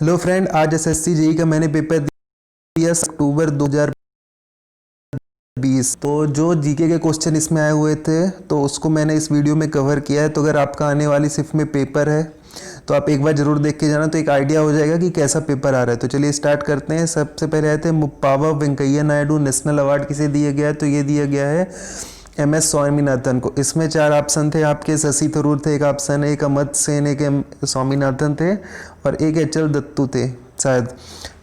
Hello friend, आज SSC JE का मैंने पेपर दिया अक्टूबर 2020। तो जो जीके के क्वेश्चन इसमें आए हुए थे तो उसको मैंने इस वीडियो में कवर किया है। तो अगर आपका आने वाली शिफ्ट में पेपर है तो आप एक बार ज़रूर देख के जाना, तो एक आइडिया हो जाएगा कि कैसा पेपर आ रहा है। तो चलिए स्टार्ट करते हैं। सबसे पहले आए थे मुप्पावा वेंकैया नायडू नेशनल अवार्ड किसे दिया गया है, तो ये दिया गया है MS स्वामीनाथन को। इसमें 4 ऑप्शन थे आपके। शशि थरूर थे एक ऑप्शन, एक अमर्त्य सेन, एक स्वामीनाथन थे और एक HL दत्तू थे शायद।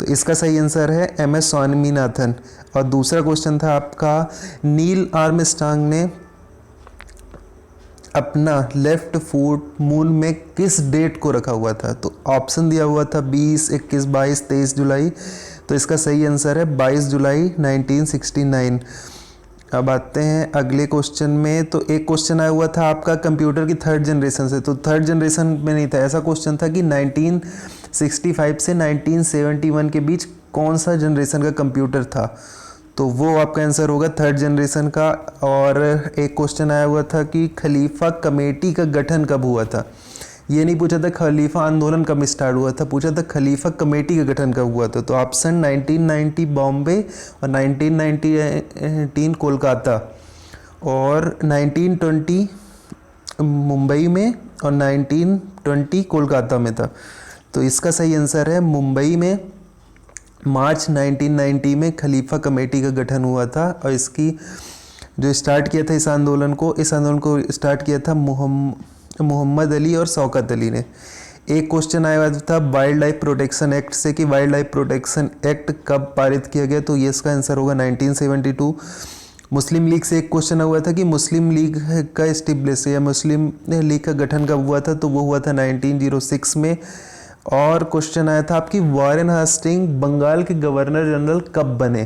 तो इसका सही आंसर है MS स्वामीनाथन। और दूसरा क्वेश्चन था आपका, नील आर्मस्ट्रांग ने अपना लेफ्ट फुट मून में किस डेट को रखा हुआ था। तो ऑप्शन दिया हुआ था 20, 21, 22, 23 जुलाई। तो इसका सही आंसर है 22 जुलाई 1969। अब आते हैं अगले क्वेश्चन में। तो एक क्वेश्चन आया हुआ था आपका कंप्यूटर की 3rd जनरेशन से। तो 3rd जनरेशन में नहीं था, ऐसा क्वेश्चन था कि 1965 से 1971 के बीच कौन सा जनरेशन का कंप्यूटर था। तो वो आपका आंसर होगा 3rd जनरेशन का। और एक क्वेश्चन आया हुआ था कि खलीफा कमेटी का गठन कब हुआ था। ये नहीं पूछा था खलीफा आंदोलन कब स्टार्ट हुआ था, पूछा था खलीफा कमेटी का गठन कब हुआ था। तो ऑप्शन 1990 बॉम्बे और 1919 कोलकाता और 1920 मुंबई में और 1920 कोलकाता में था। तो इसका सही आंसर है मुंबई में मार्च 1990 में खलीफा कमेटी का गठन हुआ था। और इसकी जो स्टार्ट किया था इस आंदोलन को स्टार्ट किया था मोहम्मद अली और शौकत अली ने। एक क्वेश्चन आया हुआ था वाइल्ड लाइफ प्रोटेक्शन एक्ट से कि वाइल्ड लाइफ प्रोटेक्शन एक्ट कब पारित किया गया। तो ये इसका आंसर होगा 1972। मुस्लिम लीग से एक क्वेश्चन हुआ था कि मुस्लिम लीग का एस्टेब्लिश या मुस्लिम लीग का गठन कब हुआ था। तो वो हुआ था 1906 में। और क्वेश्चन आया था आपकी वॉरेन हास्टिंग बंगाल के गवर्नर जनरल कब बने।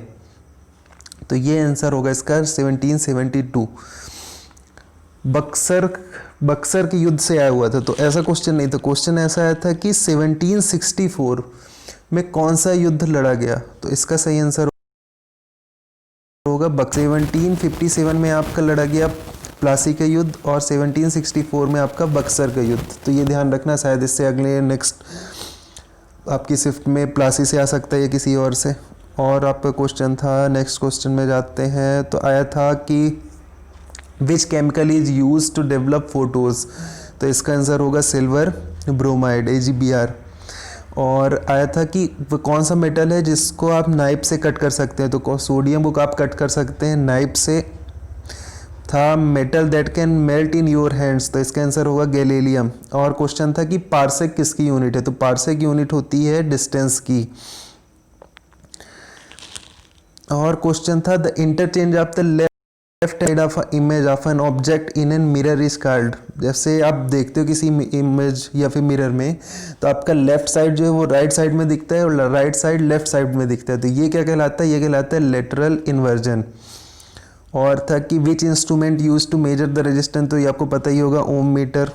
तो ये आंसर होगा इसका 1772। बक्सर के युद्ध से आया हुआ था। तो ऐसा क्वेश्चन नहीं था, क्वेश्चन ऐसा आया था कि 1764 में कौन सा युद्ध लड़ा गया। तो इसका सही आंसर होगा 1757 में आपका लड़ा गया प्लासी का युद्ध और 1764 में आपका बक्सर का युद्ध। तो ये ध्यान रखना, शायद इससे अगले नेक्स्ट आपकी शिफ्ट में प्लासी से आ सकता है या किसी और से। और आपका क्वेश्चन था, नेक्स्ट क्वेश्चन में जाते हैं। तो आया था कि which chemical is use to develop photos. तो इसका आंसर होगा सिल्वर ब्रोमाइड AgBr। और आया था कि वो कौन सा मेटल है जिसको आप नाइफ से कट कर सकते हैं। तो सोडियम को आप कट कर सकते हैं नाइफ से। था metal that can melt in your hands. तो इसका आंसर होगा गैलीलियम। और क्वेश्चन था कि पार्सेक किसकी यूनिट है। तो पार्सेक यूनिट होती है डिस्टेंस की। और क्वेश्चन था the interchange of the left side of image of an object in an mirror is called. जैसे आप देखते हो किसी इमेज या फिर मिरर में, तो आपका लेफ्ट साइड जो है वो राइट साइड में दिखता है और राइट साइड लेफ्ट साइड में दिखता है। तो ये क्या कहलाता है, ये कहलाता है लेटरल इन्वर्जन। और था कि which instrument use to measure the resistance. तो ये आपको पता ही होगा, ओम मीटर।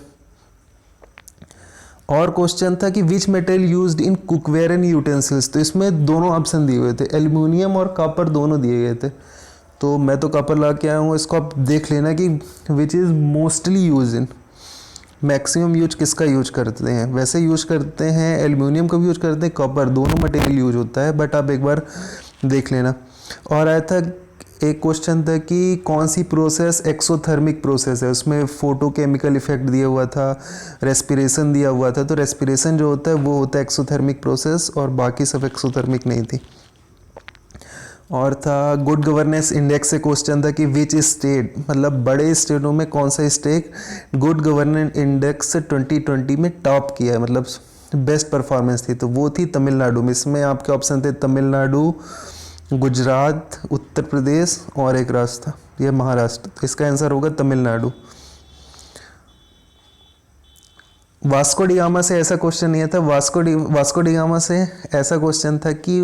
और क्वेश्चन था कि which metal used in cookware and utensils. तो इसमें दोनों ऑप्शन दिए हुए थे, एल्यूमिनियम और कॉपर दोनों दिए गए थे। तो मैं तो कॉपर ला के आया हूँ, इसको आप देख लेना कि which is mostly use in, maximum use किसका यूज करते हैं। वैसे यूज करते हैं एल्यूमिनियम का भी यूज करते हैं, कॉपर, दोनों मटेरियल यूज होता है, बट आप एक बार देख लेना। और आया था एक क्वेश्चन था कि कौन सी प्रोसेस एक्सोथर्मिक प्रोसेस है। उसमें फोटो केमिकल इफेक्ट दिया हुआ था, रेस्पिरेशन दिया हुआ था। तो रेस्पिरेशन जो होता है वो होता है एक्सोथर्मिक प्रोसेस और बाकी सब एक्सोथर्मिक नहीं थी। और था गुड गवर्नेंस इंडेक्स से क्वेश्चन था कि विच स्टेट, मतलब बड़े स्टेटों में कौन सा स्टेट गुड गवर्नेंस इंडेक्स 2020 में टॉप किया है, मतलब बेस्ट परफॉर्मेंस थी। तो वो थी तमिलनाडु में। इसमें आपके ऑप्शन थे तमिलनाडु, गुजरात, उत्तर प्रदेश और एक रास्ता यह महाराष्ट्र। तो इसका आंसर होगा तमिलनाडु। वास्को डी गामा से ऐसा क्वेश्चन नहीं था। वास्को डी गामा से ऐसा क्वेश्चन था कि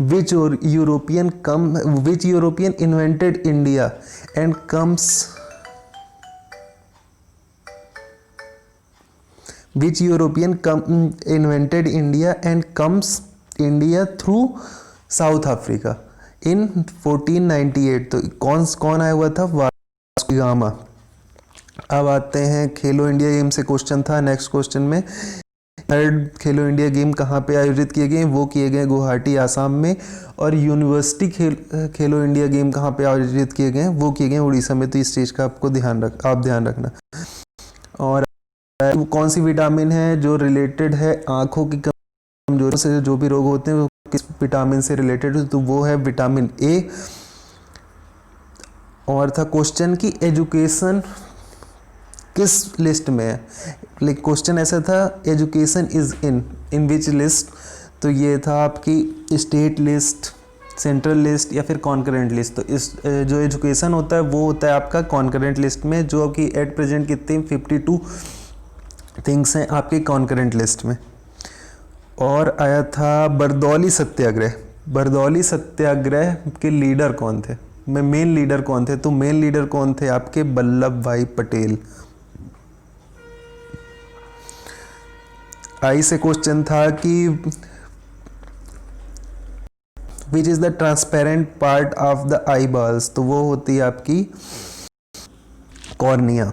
which European invented India and comes invented India and comes India through South Africa in 1498। तो कौन आया हुआ था, वास्को डी गामा। अब आते हैं खेलो इंडिया गेम से क्वेश्चन था नेक्स्ट क्वेश्चन में थर्ड खेलो इंडिया गेम कहाँ पे आयोजित किए गए? वो किए गए गुवाहाटी आसाम में। और यूनिवर्सिटी खेलो इंडिया गेम कहाँ पे आयोजित किए गए? वो किए गए उड़ीसा में। तो इस चीज़ का आपको ध्यान रखना। और कौन सी विटामिन है जो रिलेटेड है आँखों की कमजोरी से? जो भी रोग होते हैं वो किस विटामिन से रिलेटेड है? तो वो है विटामिन ए। और था क्वेश्चन की एजुकेशन किस लिस्ट में है? लाइक क्वेश्चन ऐसा था, education is in which list? तो ये था आपकी स्टेट लिस्ट, सेंट्रल लिस्ट या फिर कॉन्करेंट लिस्ट। तो इस जो एजुकेशन होता है वो होता है आपका कॉन्करेंट लिस्ट में, जो आपकी एट प्रेजेंट कितनी 52 थिंग्स हैं आपके कॉन्करेंट लिस्ट में। और आया था बरदौली सत्याग्रह। बरदौली सत्याग्रह के लीडर कौन थे? मेन लीडर कौन थे? तो मेन लीडर कौन थे आपके? वल्लभ भाई पटेल। आई से क्वेश्चन था कि which is the transparent part of the I balls? तो वो होती है आपकी कॉर्निया।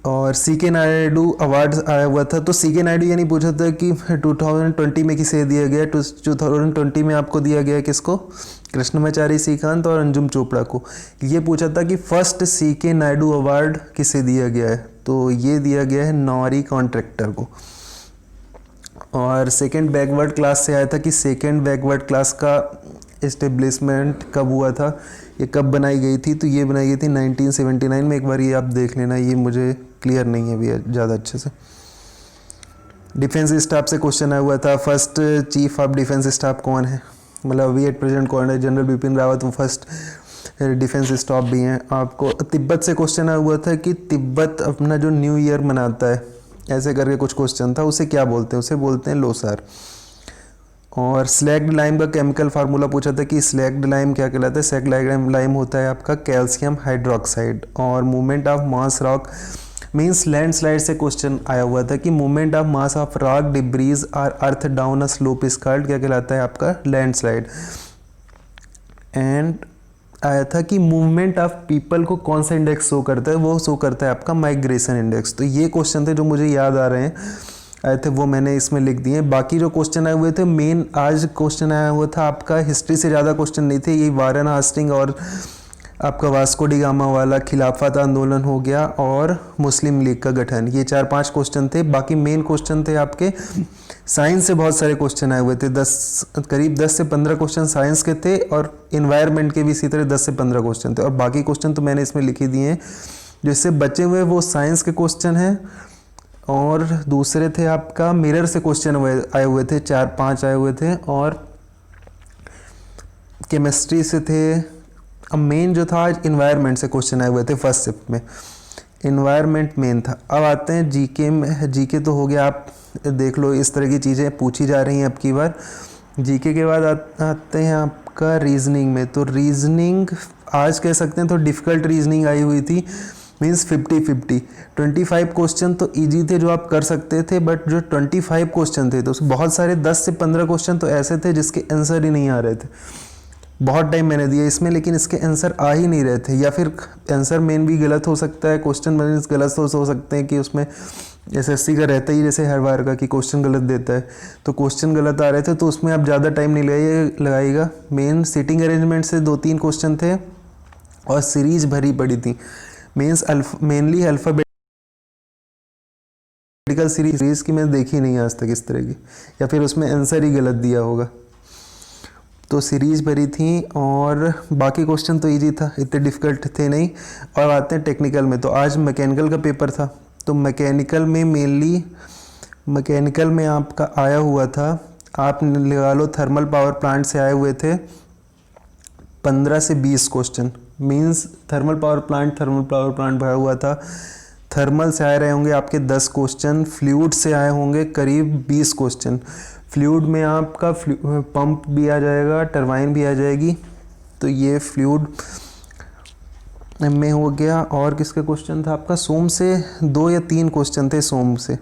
और सी के नायडू अवार्ड आया हुआ था। तो सी के नायडू ये नहीं पूछा था कि 2020 में किसे दिया गया? 2020 में आपको दिया गया किसको? कृष्णमाचारी श्रीकांत और अंजुम चोपड़ा को। ये पूछा था कि फर्स्ट सी के नायडू अवार्ड किसे दिया गया है? तो ये दिया गया है नॉरी कॉन्ट्रैक्टर को। और सेकेंड बैकवर्ड क्लास से आया था कि सेकेंड बैकवर्ड क्लास का इस्टेब्लिशमेंट कब हुआ था, ये कब बनाई गई थी? तो ये बनाई गई थी 1979 में। एक बार ये आप देख लेना, ये मुझे क्लियर नहीं है भैया ज़्यादा अच्छे से। डिफेंस स्टाफ से क्वेश्चन आया हुआ था, first chief of defence staff कौन है? मतलब अभी एट प्रेजेंट कौन है? जनरल बिपिन रावत, वो फर्स्ट डिफेंस स्टाफ भी हैं। आपको तिब्बत से क्वेश्चन आया हुआ था कि तिब्बत अपना जो न्यू ईयर मनाता है, ऐसे करके कुछ क्वेश्चन था, उसे क्या बोलते हैं? उसे बोलते हैं लोसार। और स्लैग्ड लाइम का केमिकल फार्मूला पूछा था कि स्लैग्ड लाइम क्या कहलाता है? स्लैग्ड लाइम होता है आपका कैल्शियम हाइड्रोक्साइड। और movement of mass rock means landslide से क्वेश्चन आया हुआ था कि movement of mass of rock debris or earth down a slope is called, क्या कहलाता है आपका? लैंडस्लाइड। एंड आया था कि मूवमेंट ऑफ पीपल को कौन सा इंडेक्स शो करता है? वो शो करता है आपका माइग्रेशन इंडेक्स। तो ये क्वेश्चन थे जो मुझे याद आ रहे हैं आए थे, वो मैंने इसमें लिख दिए। बाकी जो क्वेश्चन आए हुए थे, मेन आज क्वेश्चन आया हुआ था आपका हिस्ट्री से ज़्यादा क्वेश्चन नहीं थे। ये वारेन हास्टिंग और आपका वास्को डी गामा वाला खिलाफत आंदोलन हो गया और मुस्लिम लीग का गठन, ये 4-5 क्वेश्चन थे। बाकी मेन क्वेश्चन थे आपके साइंस से बहुत सारे क्वेश्चन आए हुए थे। करीब 10 से 15 क्वेश्चन साइंस के थे और इन्वायरमेंट के भी इसी तरह 10 से 15 क्वेश्चन थे। और बाकी क्वेश्चन तो मैंने इसमें लिख ही दिए हैं। जो इससे बचे हुए वो साइंस के क्वेश्चन हैं और दूसरे थे आपका मिरर से क्वेश्चन आए हुए थे, 4-5 आए हुए थे। और केमिस्ट्री से थे। अब मेन जो था आज इन्वायरमेंट से क्वेश्चन आए हुए थे फर्स्ट शिफ्ट में, इन्वायरमेंट मेन था। अब आते हैं जीके में। जीके तो हो गया, आप देख लो इस तरह की चीज़ें पूछी जा रही हैं अब की बार। जीके के बाद आते हैं आपका रीजनिंग में। तो रीजनिंग आज कह सकते हैं तो डिफ़िकल्ट रीजनिंग आई हुई थी, मीन्स 50-50। 25 क्वेश्चन तो ईजी थे जो आप कर सकते थे, बट जो 25 क्वेश्चन थे तो बहुत सारे 10 से 15 क्वेश्चन तो ऐसे थे जिसके आंसर ही नहीं आ रहे थे। बहुत टाइम मैंने दिया इसमें लेकिन इसके आंसर आ ही नहीं रहे थे, या फिर आंसर मेन भी गलत हो सकता है, क्वेश्चन मीन्स गलत हो सकते हैं कि उसमें एसएससी का रहता ही जैसे हर बार का कि क्वेश्चन गलत देता है, तो क्वेश्चन गलत आ रहे थे तो उसमें आप ज़्यादा टाइम नहीं लगाइएगा। मेन सीटिंग अरेंजमेंट से 2-3 क्वेश्चन थे और सीरीज भरी पड़ी थी, मीन्स मेनली अल्फ़ाबेटिकल सीरीज की मैंने देखी नहीं आज तक इस तरह की, या फिर उसमें आंसर ही गलत दिया होगा। तो सीरीज भरी थी और बाकी क्वेश्चन तो इजी था, इतने डिफ़िकल्ट थे नहीं। और आते हैं टेक्निकल में। तो आज मैकेनिकल का पेपर था, तो मैकेनिकल में मेनली मैकेनिकल में आपका आया हुआ था, आप लगा लो थर्मल पावर प्लांट से आए हुए थे 15 से 20 question, means thermal power plant भरा हुआ था। थर्मल से आए रहे होंगे आपके 10 क्वेश्चन, फ्लूइड से आए होंगे करीब 20 क्वेश्चन। फ्लूइड में आपका पंप भी आ जाएगा, टरबाइन भी आ जाएगी, तो ये फ्लूइड में हो गया। और किसका क्वेश्चन था आपका? सोम से 2 या 3 क्वेश्चन थे सोम से।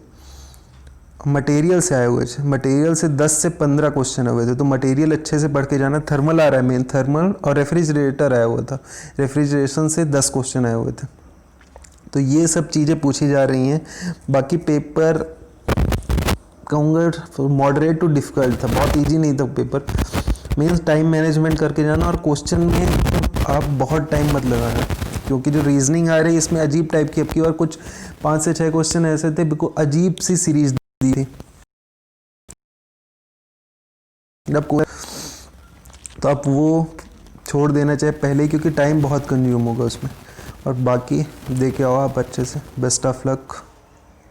मटेरियल से आए हुए थे, मटेरियल से 10 से 15 क्वेश्चन हुए थे, तो मटेरियल अच्छे से पढ़ के जाना। थर्मल आ रहा है मेन, थर्मल और रेफ्रिजरेटर आया हुआ था, रेफ्रिजरेशन से 10 क्वेश्चन आए हुए थे। तो ये सब चीज़ें पूछी जा रही हैं। बाकी पेपर कहूँगा मॉडरेट टू डिफ़िकल्ट था, बहुत इजी नहीं था पेपर। मीन्स टाइम मैनेजमेंट करके जाना, और क्वेश्चन में आप बहुत टाइम मत लगाना, क्योंकि जो रीजनिंग आ रही है इसमें अजीब टाइप की, अब की बार कुछ 5 से 6 क्वेश्चन ऐसे थे, बिल्कुल अजीब सी सीरीज दी थी। तो आप वो छोड़ देना चाहिए पहले ही, क्योंकि टाइम बहुत कंज्यूम होगा उसमें। और बाकी देखे आओ आप अच्छे से। Best of luck.